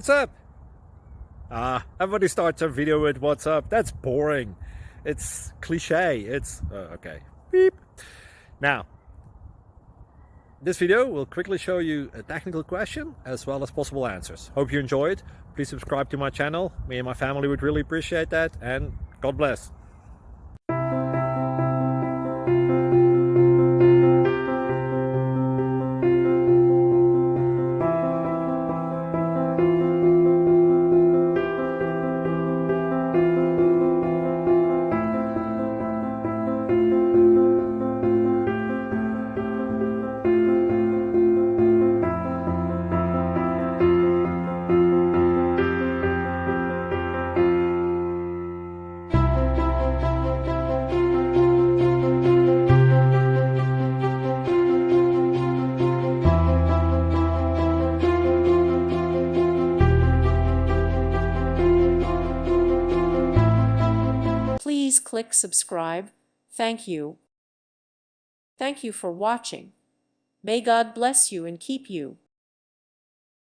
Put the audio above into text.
what's up? Everybody starts a video with what's up. That's boring. It's cliche. It's okay. Beep. Now, this video will quickly show you a technical question as well as possible answers. Hope you enjoy it. Please subscribe to my channel. Me and my family would really appreciate that, and God bless. Please click subscribe. Thank you. Thank you for watching. May God bless you and keep you.